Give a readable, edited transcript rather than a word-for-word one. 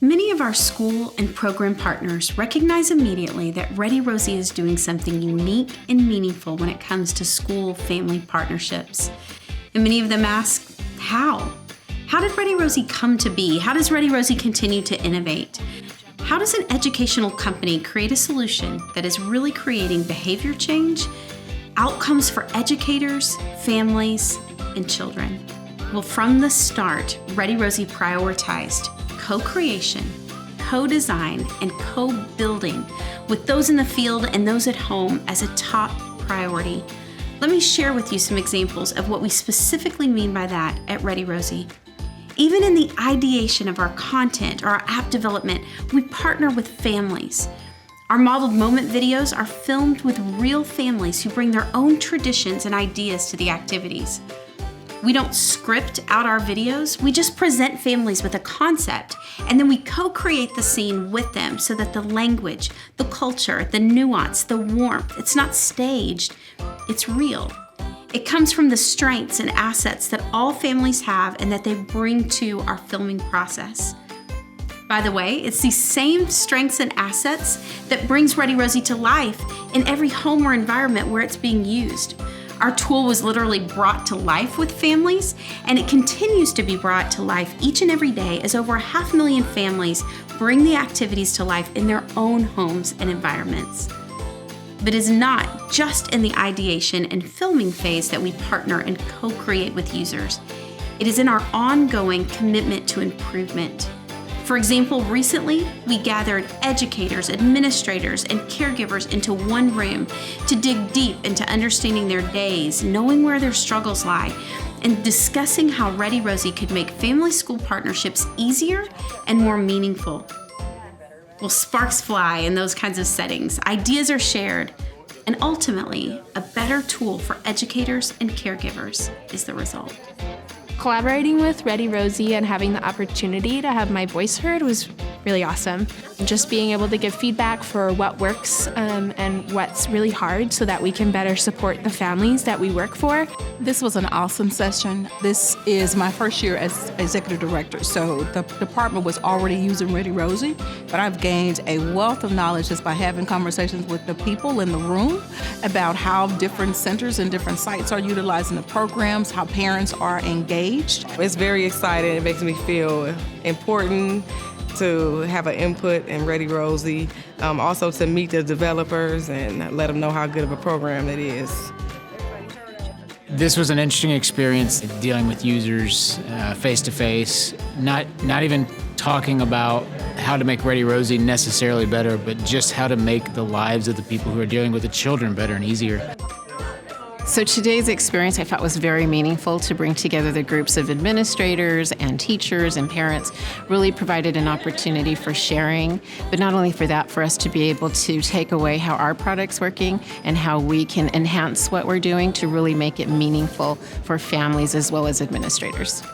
Many of our school and program partners recognize immediately that ReadyRosie is doing something unique and meaningful when it comes to school-family partnerships. And many of them ask, how? How did ReadyRosie come to be? How does ReadyRosie continue to innovate? How does an educational company create a solution that is really creating behavior change, outcomes for educators, families, and children? Well, from the start, ReadyRosie prioritized co-creation, co-design, and co-building with those in the field and those at home as a top priority. Let me share with you some examples of what we specifically mean by that at ReadyRosie. Even in the ideation of our content or our app development, we partner with families. Our modeled moment videos are filmed with real families who bring their own traditions and ideas to the activities. We don't script out our videos, we just present families with a concept, and then we co-create the scene with them so that the language, the culture, the nuance, the warmth, it's not staged, it's real. It comes from the strengths and assets that all families have and that they bring to our filming process. By the way, it's these same strengths and assets that brings ReadyRosie to life in every home or environment where it's being used. Our tool was literally brought to life with families, and it continues to be brought to life each and every day as over 500,000 families bring the activities to life in their own homes and environments. But it's not just in the ideation and filming phase that we partner and co-create with users. It is in our ongoing commitment to improvement. For example, recently, we gathered educators, administrators, and caregivers into one room to dig deep into understanding their days, knowing where their struggles lie, and discussing how ReadyRosie could make family-school partnerships easier and more meaningful. Well, sparks fly in those kinds of settings, ideas are shared, and ultimately, a better tool for educators and caregivers is the result. Collaborating with ReadyRosie and having the opportunity to have my voice heard was really awesome. Just being able to give feedback for what works and what's really hard so that we can better support the families that we work for. This was an awesome session. This is my first year as executive director, so the department was already using ReadyRosie, but I've gained a wealth of knowledge just by having conversations with the people in the room about how different centers and different sites are utilizing the programs, how parents are engaged. It's very exciting. It makes me feel important to have an input in ReadyRosie, also to meet the developers and let them know how good of a program it is. This was an interesting experience dealing with users face-to-face, not even talking about how to make ReadyRosie necessarily better, but just how to make the lives of the people who are dealing with the children better and easier. So today's experience I felt was very meaningful to bring together the groups of administrators and teachers and parents. Really provided an opportunity for sharing, but not only for that, for us to be able to take away how our product's working and how we can enhance what we're doing to really make it meaningful for families as well as administrators.